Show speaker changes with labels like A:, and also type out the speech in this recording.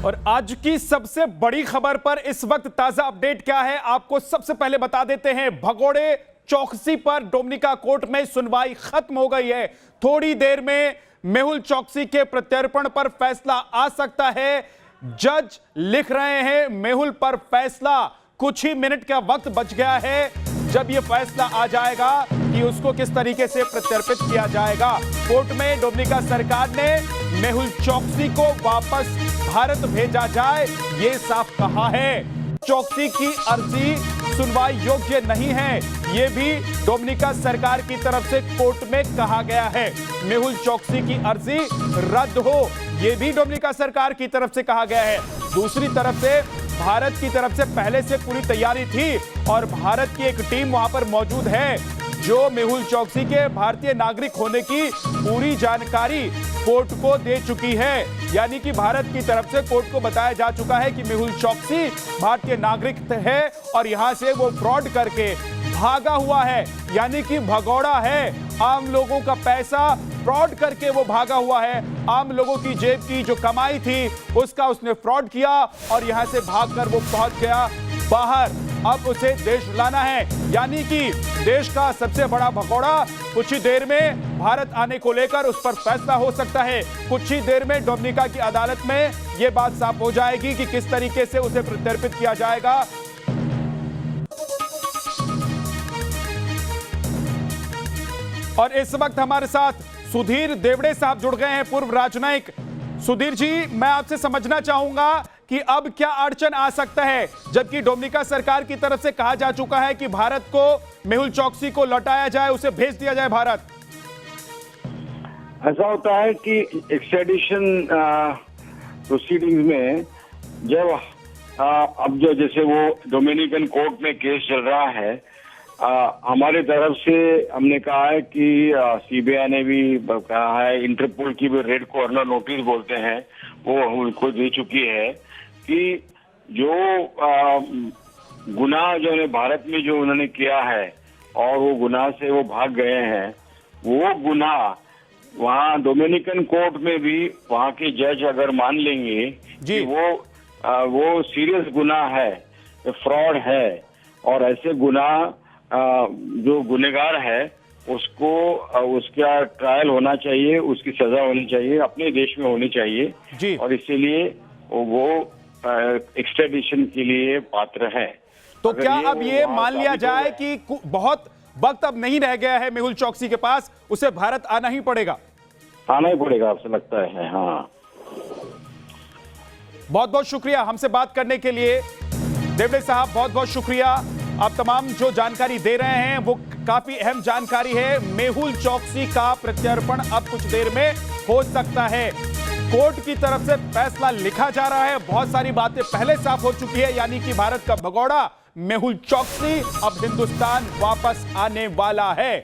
A: और आज की सबसे बड़ी खबर पर इस वक्त ताजा अपडेट क्या है, आपको सबसे पहले बता देते हैं। भगोड़े चौकसी पर डोमिनिका कोर्ट में सुनवाई खत्म हो गई है। थोड़ी देर में मेहुल चौकसी के प्रत्यर्पण पर फैसला आ सकता है। जज लिख रहे हैं मेहुल पर फैसला कुछ ही मिनट का वक्त बच गया है। जब यह फैसला आ जाएगा कि उसको किस तरीके से प्रत्यर्पित किया जाएगा। कोर्ट में डोमिनिका सरकार ने मेहुल चौकसी को वापस भारत भेजा जाए, यह साफ कहा है। चौकसी की अर्जी सुनवाई योग्य नहीं है, यह भी डोमिनिका सरकार की तरफ से कोर्ट में कहा गया है। मेहुल चौकसी की अर्जी रद्द हो, यह भी डोमिनिका सरकार की तरफ से कहा गया है। दूसरी तरफ से भारत की तरफ से पहले से पूरी तैयारी थी और भारत की एक टीम वहां पर मौजूद है जो मेहुल चौकसी के भारतीय नागरिक होने की पूरी जानकारी कोर्ट को दे चुकी है। यानी कि भारत की तरफ से कोर्ट को बताया जा चुका है कि मेहुल चौकसी भारतीय नागरिक है और यहां से वो फ्रॉड करके भागा हुआ है, यानी कि भगौड़ा है। आम लोगों का पैसा फ्रॉड करके वो भागा हुआ है। आम लोगों की जेब की जो कमाई थी उसका उसने फ्रॉड किया और यहां से भागकर वो पहुंच गया बाहर। अब उसे देश लाना है, यानी कि देश का सबसे बड़ा भगौड़ा कुछ ही देर में भारत आने को लेकर उस पर फैसला हो सकता है। कुछ ही देर में डोमिनिका की अदालत में यह बात साफ हो जाएगी कि किस तरीके से उसे प्रत्यर्पित किया जाएगा। और इस वक्त हमारे साथ सुधीर देवड़े साहब जुड़ गए हैं, पूर्व राजनयिक। सुधीर जी, मैं आपसे समझना चाहूंगा कि अब क्या अड़चन आ सकता है, जबकि डोमिनिका सरकार की तरफ से कहा जा चुका है कि भारत को मेहुल चौकसी को लौटाया जाए, उसे भेज दिया जाए भारत।
B: ऐसा होता है कि एक्सट्रेडिशन प्रोसीडिंग्स में जब अब जो जैसे वो डोमिनिकन कोर्ट में केस चल रहा है, हमारे तरफ से हमने कहा है कि सीबीआई ने भी कहा है, इंटरपोल की भी रेड कॉर्नर नोटिस बोलते हैं वो उनको दे चुकी है कि जो गुनाह जो है भारत में जो उन्होंने किया है और वो गुनाह से वो भाग गए हैं, वो गुनाह वहाँ डोमिनिकन कोर्ट में भी वहाँ के जज अगर मान लेंगे कि वो सीरियस गुनाह है, फ्रॉड है और ऐसे गुनाह जो गुनहगार है उसको उसका ट्रायल होना चाहिए, उसकी सजा होनी चाहिए, अपने देश में होनी चाहिए
A: जी।
B: और इसीलिए वो एक्सट्रेडिशन के लिए पात्र है।
A: तो क्या अब ये मान लिया जाए कि बहुत वक्त अब नहीं रह गया है मेहुल चौकसी के पास, उसे भारत आना ही पड़ेगा?
B: आना ही पड़ेगा, आपसे लगता है? हाँ,
A: बहुत बहुत शुक्रिया हमसे बात करने के लिए देवड़े साहब, बहुत बहुत शुक्रिया। आप तमाम जो जानकारी दे रहे हैं वो काफी अहम जानकारी है। मेहुल चौकसी का प्रत्यर्पण अब कुछ देर में हो सकता है। कोर्ट की तरफ से फैसला लिखा जा रहा है, बहुत सारी बातें पहले साफ हो चुकी है, यानी कि भारत का भगौड़ा मेहुल चौकसी अब हिंदुस्तान वापस आने वाला है।